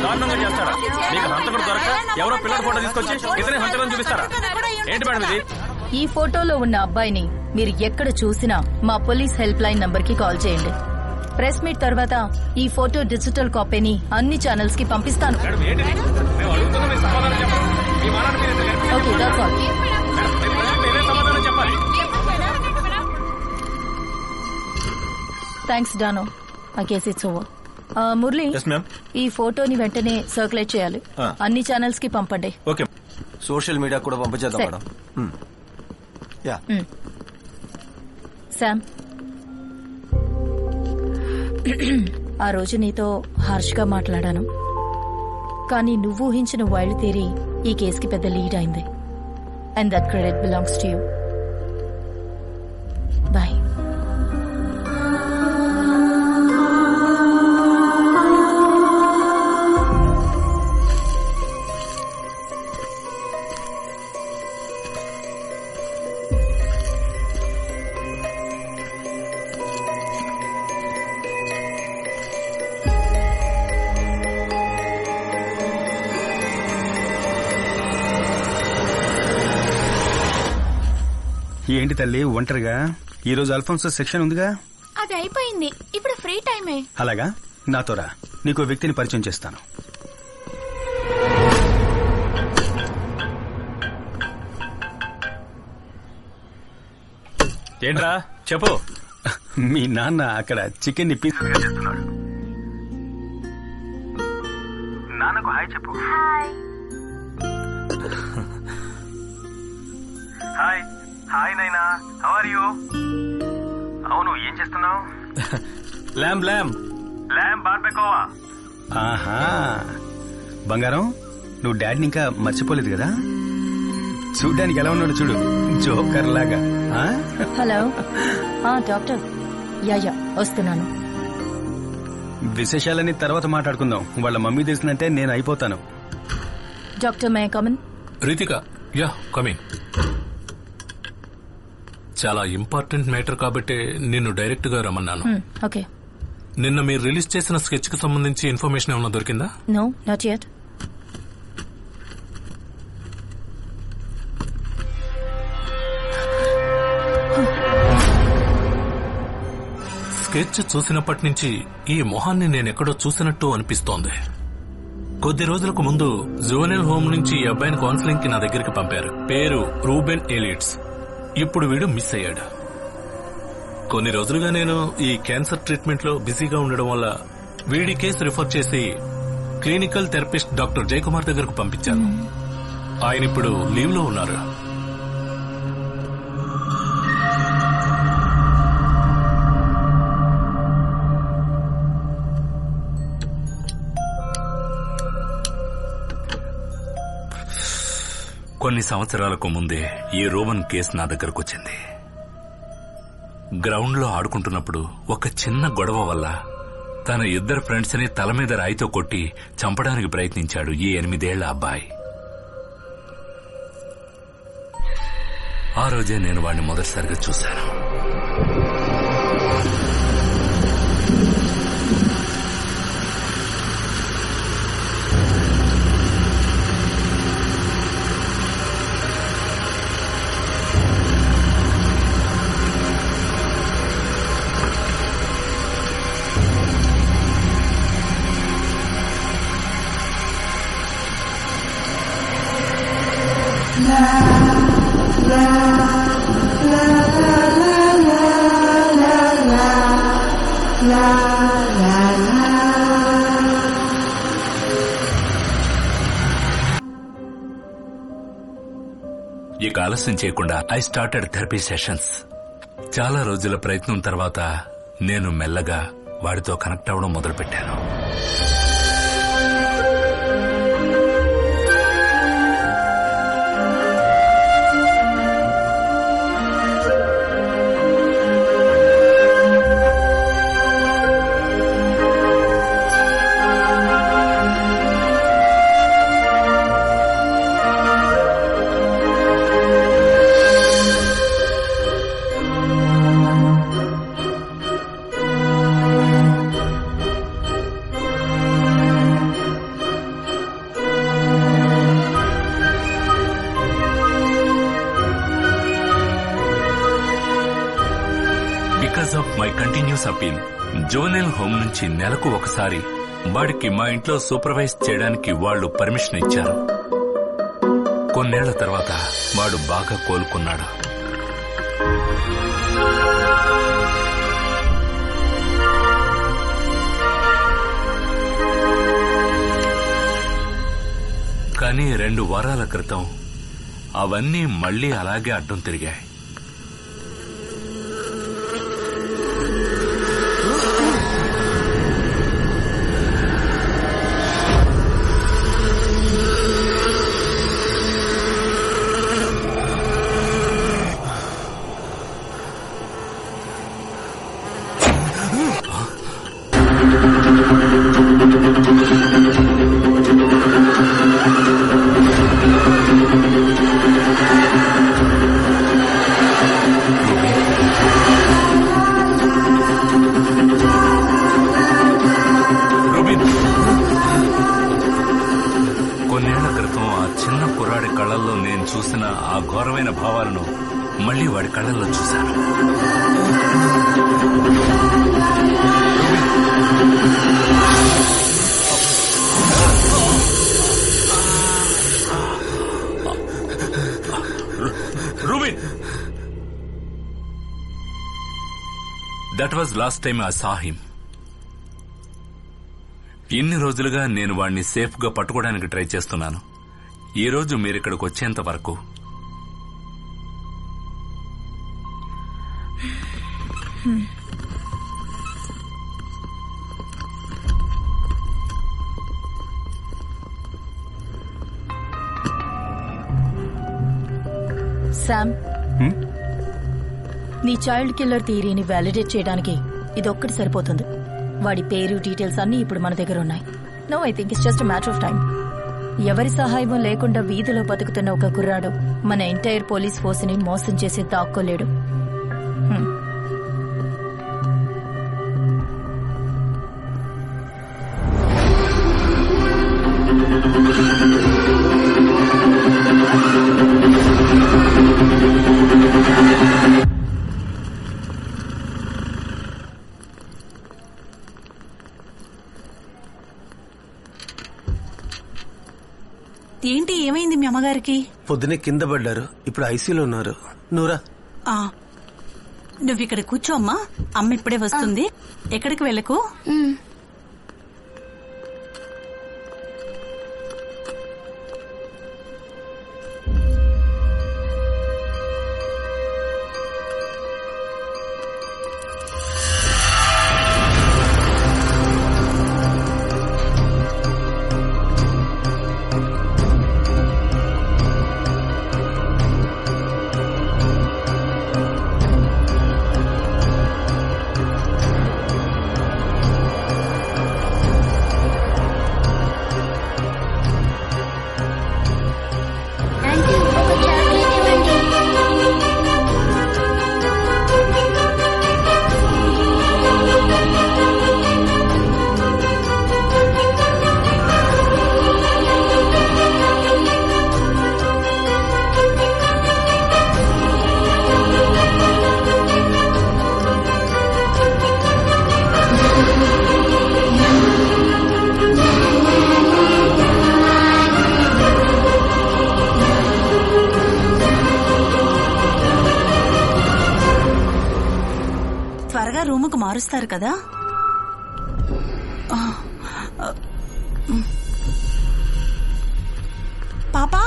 దారుణంగా చేస్తారా? మీకు హంతకుడు దొరక ఎవరో పిల్లల ఫోటో తీసుకొచ్చి ఇతనే హంతకులను చూపిస్తారా? ఏంటి మేడం ఇది? ఈ ఫోటోలో ఉన్న అబ్బాయిని మీరు ఎక్కడ చూసినా మా పోలీస్ హెల్ప్ లైన్ నంబర్ కి కాల్ చేయండి. ప్రెస్ మీట్ తర్వాత ఈ ఫోటో డిజిటల్ కాపీని అన్ని ఛానల్స్ కి పంపిస్తాను. Okay, that's all. థ్యాంక్స్ డానో. ఆ కేసు ఇట్స్ ఓవర్. మురళి, ఈ ఫోటోని వెంటనే సర్క్యులేట్ చేయాలి. అన్ని ఛానల్స్ కి పంపండి. ఓకే, సోషల్ మీడియా కూడా పంపించేద్దాం మేడం. శామ్, ఆ రోజు నీతో హార్ష్గా మాట్లాడాను, కానీ నువ్వు ఊహించిన వైల్డ్ థియరీ ఈ కేసుకి పెద్ద లీడ్ అయింది. And that credit belongs to you. Bye. ఏంటి తల్లి ఒంటరిగా? ఈ రోజు అల్ఫోన్సో సెక్షన్ ఉందిగా? అది అయిపోయింది, ఇప్పుడు ఫ్రీ టైమే. అలాగా, నాతో రా, నీకు వ్యక్తిని పరిచయం చేస్తాను. ఏంట్రా చెప్పు. మీ నాన్న అక్కడ చికెన్ ని పీస్ చేస్తున్నాడు. నాన్నకు హాయ్ చెప్పు. హాయ్. హాయ్ నైనా, హౌ ఆర్ యూ? అవును, ఏం చేస్తున్నావు? ల్యామ్ ల్యామ్ ల్యామ్ బార్బెకోవా. ఆహా, బంగారం, నువ్వు డాడీని ఇంకా మర్చిపోలేదు కదా? చూడ్డానికి ఎలా ఉన్నాడు చూడు, జోకర్ లాగా. Hello doctor. యా వస్తున్నాను. విశేషాలని తర్వాత మాట్లాడుకుందాం. వాళ్ళ మమ్మీ తెలిసిందంటే నేను అయిపోతాను. Doctor, may come in? Ritika, yeah coming. చాలా ఇంపార్టెంట్ మ్యాటర్ కాబట్టి నిన్ను డైరెక్ట్ గా రమ్మన్నాను. ఓకే. నిన్న మీరు రిలీజ్ చేసిన స్కెచ్ కు సంబంధించి ఇన్ఫర్మేషన్ ఏమన్నా దొరికిందా? No, not yet. స్కెచ్ చూసినప్పటి నుంచి ఈ మొహాన్ని నేనెక్కడో చూసినట్టు అనిపిస్తోంది. కొద్ది రోజులకు ముందు జువెనైల్ హోమ్ నుంచి ఈ అబ్బాయిని కౌన్సిలింగ్ కి నా దగ్గరికి పంపారు. పేరు రూబెన్ ఎలియట్స్. ఇప్పుడు వీడు మిస్ అయ్యాడు. కొన్ని రోజులుగా నేను ఈ క్యాన్సర్ ట్రీట్మెంట్ లో బిజీగా ఉండడం వల్ల వీడి కేసు రిఫర్ చేసి క్లినికల్ థెరపిస్ట్ డాక్టర్ జయకుమార్ దగ్గరకు పంపించాను. ఆయన ఇప్పుడు లీవ్ లో ఉన్నారు. కొన్ని సంవత్సరాలకు ముందే ఈ రోమన్ కేసు నా దగ్గరకు వచ్చింది. గ్రౌండ్ లో ఆడుకుంటున్నప్పుడు ఒక చిన్న గొడవ వల్ల తన ఇద్దరు ఫ్రెండ్స్ ని తల మీద రాయితో కొట్టి చంపడానికి ప్రయత్నించాడు ఈ 8 ఏళ్ల అబ్బాయి. ఆ రోజే నేను వాడిని మొదటిసారిగా చూశాను. ఇక ఆలస్యం చేయకుండా ఐ స్టార్టెడ్ థెరపీ సెషన్స్. చాలా రోజుల ప్రయత్నం తర్వాత నేను మెల్లగా వాడితో కనెక్ట్ అవ్వడం మొదలుపెట్టాను. Famous appeal. జువెనైల్ హోమ్ నుంచి నెలకు ఒకసారి వాడికి మా ఇంట్లో సూపర్వైజ్ చేయడానికి వాళ్లు పర్మిషన్ ఇచ్చారు. కొన్నేళ్ల తర్వాత వాడు బాగా కోలుకున్నాడు. కానీ 2 వారాల క్రితం అవన్నీ మళ్లీ అలాగే అడ్డం తిరిగాయి. కొన్నేళ్ల క్రితం ఆ చిన్న కుర్రాడి కళ్ళల్లో నేను చూసిన ఆ ఘోరమైన భావాలను మళ్లీ వాడి కళ్ళల్లో చూశాను. Rubin, that was last time I saw him. ఇన్ని రోజులుగా నేను వాణ్ణి సేఫ్ గా పట్టుకోవడానికి ట్రై చేస్తున్నాను. ఈ రోజు మీరిక్కడికి వచ్చేంత వరకు శామ్, నీ చైల్డ్ కిల్లర్ థియరీని వ్యాలిడేట్ చేయడానికి ఇదొక్కటి సరిపోతుంది. వాడి పేరు, డీటెయిల్స్ అన్ని ఇప్పుడు మన దగ్గర ఉన్నాయి. No, I think it's just matter of time. ఎవరి సహాయం లేకుండా వీధిలో బతుకుతున్న ఒక కుర్రాడు మన ఎంటైర్ పోలీస్ ఫోర్స్ ని మోసం చేసి దాక్కోలేడు. ఏంటి, ఏమైంది మీ అమ్మగారికి? పొద్దునే కింద పడ్డారు, ఇప్పుడు ఐసీలో ఉన్నారు. నూరా, నువ్వు ఇక్కడ కూర్చో అమ్మా, అమ్మ ఇప్పుడే వస్తుంది. ఎక్కడికి వెళ్ళకు. త్వరగా రూముకు మారుస్తారు కదా. పాపా,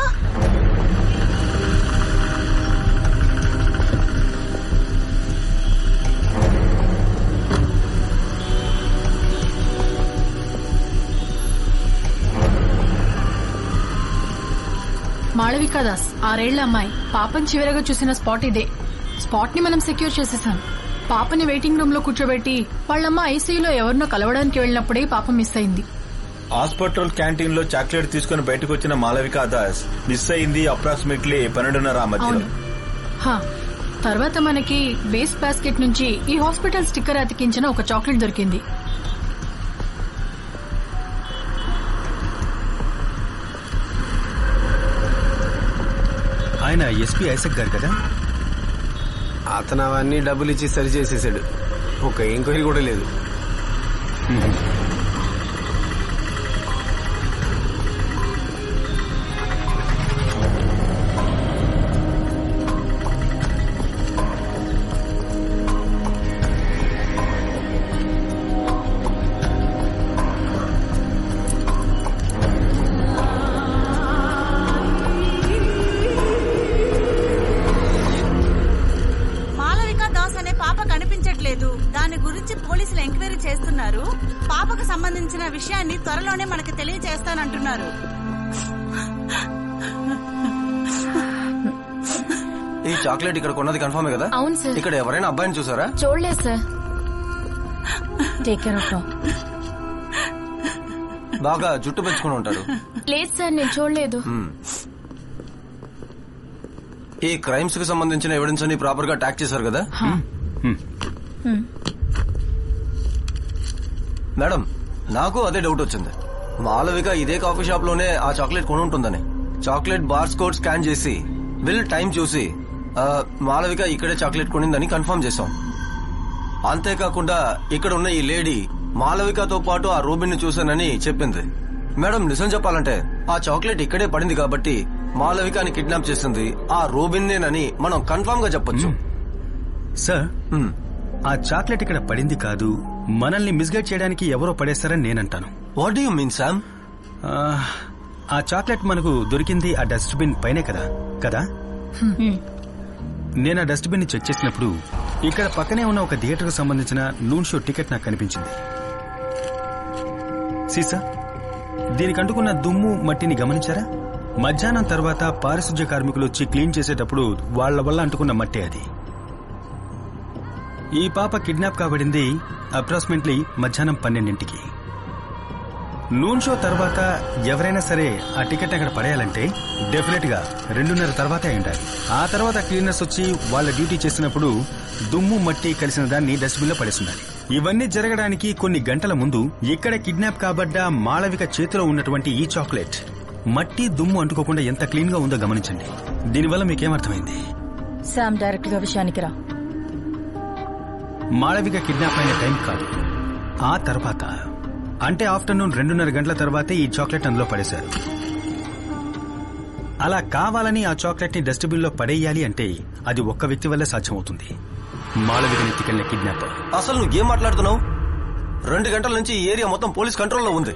మాళవికా దాస్, 6 ఏళ్ల అమ్మాయి. పాపని చివరగా చూసిన స్పాట్ ఇదే. స్పాట్ ని మనం సెక్యూర్ చేసేసాం. పాపని వెయిటింగ్ రూమ్ లో కూర్చోబెట్టి వాళ్ళమ్మ ఐసీయూలో ఎవరినో కలవడానికి వెళ్ళినప్పుడే పాప మిస్ అయింది. హాస్పిటల్ క్యాంటీన్ లో చాక్లెట్ తీసుకుని బయటకు వచ్చిన మాళవికా దాస్ మిస్ అయింది అప్రాక్సిమేట్లీ 12:30 మధ్యలో. తర్వాత మనకి వేస్ట్ బాస్కెట్ నుంచి ఈ హాస్పిటల్ స్టిక్కర్ అతికించిన ఒక చాక్లెట్ దొరికింది. ఆయన ఎస్పీ ఐసక్ గారు కదా? అతను అవన్నీ డబ్బులు ఇచ్చి సరి చేసేసాడు. ఒక ఎంక్వైరీ కూడా లేదు. మాలవిక దాస్ అనే పాప కనిపించట్లేదు. దాని గురించి పోలీసులు ఎంక్వైరీ చేస్తున్నారు. పాపకు సంబంధించిన విషయాన్ని త్వరలోనే మనకు తెలియజేస్తానంటున్నారు. ఈ చాక్లెట్ ఇక్కడ కొన్నది కన్ఫర్మే కదా? అవును సార్. ఇక్కడ ఎవరైనా అబ్బాయిని చూసారా? చూడలేదు సార్. Take care of. బాగా జుట్టు పెంచుకుని ఉంటాడు. లేదు సార్, నేను చూడలేదు. ఈ క్రైమ్స్ కి సంబంధించిన ఎవిడెన్స్ అన్ని ప్రాపర్ గా ట్యాక్ చేశారు కదా? మేడం, నాకు అదే డౌట్ వచ్చింది. మాలవిక ఇదే కాఫీ షాప్ లోనే ఆ చాక్లెట్ కొని ఉంటుందని. చాక్లెట్ బార్స్ కోడ్ స్కాన్ చేసి బిల్ టైం చూసి మాలవిక ఇక్కడే చాక్లెట్ కొనిందని కన్ఫర్మ్ చేశాం. అంతేకాకుండా ఇక్కడ ఉన్న ఈ లేడీ మాలవికతో పాటు ఆ రూబిన్ ని చూశానని చెప్పింది. మేడం, నిజం చెప్పాలంటే ఆ చాక్లెట్ ఇక్కడే పడింది కాబట్టి మాలవికని కిడ్నాప్ చేసింది ఆ రూబిన్ నేనని మనం కన్ఫర్మ్ గా చెప్పొచ్చు. సార్, ఆ చాక్లెట్ ఇక్కడ పడింది కాదు, మనల్ని మిస్గైడ్ చేయడానికి ఎవరో పడేస్తారని నేనంటాను. What do you mean Sam? ఆ చాక్లెట్ మనకు దొరికింది ఆ డస్ట్బిన్ పైనే కదా కదా నేను ఆ డస్ట్బిన్ ని చెక్ చేసినప్పుడు ఇక్కడ పక్కనే ఉన్న ఒక థియేటర్ కు సంబంధించిన నూన్ షో టికెట్ నాకు కనిపించింది. సీసా, దీనికి అంటుకున్న దుమ్ము మట్టిని గమనించారా? మధ్యాహ్నం తర్వాత పారిశుధ్య కార్మికులు వచ్చి క్లీన్ చేసేటప్పుడు వాళ్ల వల్ల అంటుకున్న మట్టి అది. ఈ పాప కిడ్నాప్ కాబడింది అప్రాక్సిమేట్లీ మధ్యాహ్నం 12ంటికి. నూన్ షో తర్వాత ఎవరైనా సరే ఆ టికెట్ అక్కడ పడేయాలంటే డెఫినెట్ గా 2:30 తర్వాతే అయి ఉండాలి. ఆ తర్వాత క్లీనర్స్ వచ్చి వాళ్ళ డ్యూటీ చేసినప్పుడు దుమ్ము మట్టి కలిసిన దాన్ని డస్ట్బిన్ లో పడేసిండాలి. ఇవన్నీ జరగడానికి కొన్ని గంటల ముందు ఇక్కడ కిడ్నాప్ కాబడ్డ మాళవిక చేతిలో ఉన్నటువంటి ఈ చాక్లెట్ మట్టి దుమ్ము అంటుకోకుండా ఎంత క్లీన్ గా ఉందో గమనించండి. దీనివల్ల మీకేమర్థమైంది? శామ్, డైరెక్ట్ గా విషయానికి రా. మాళవిక కిడ్నాప్ అయిన టైం కాదు, ఆ తర్వాత అంటే ఆఫ్టర్నూన్ 2:30 గంటల తర్వాతే ఈ చాక్లెట్ అందులో పడేశారు. అలా కావాలని ఆ చాక్లెట్ ని డస్ట్బిన్ లో పడేయాలి అంటే అది ఒక్క వ్యక్తి వల్లే సాధ్యమవుతుంది, మాళవికని ఎత్తుకెళ్లిన కిడ్నాపర్. అసలు నువ్వు ఏం మాట్లాడుతున్నావు? 2 గంటల నుంచి ఈ ఏరియా మొత్తం పోలీస్ కంట్రోల్లో ఉంది.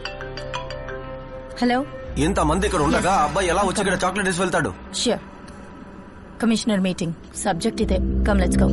హలో, ఇంతమంది ఇక్కడ ఉండగా అబ్బాయి ఎలా వచ్చి ఇక్కడ చాక్లెట్ వేసి వెళ్తాడు? ష్యూర్. కమిషనర్ మీటింగ్, సబ్జెక్ట్ ఇదే. Come, let's go.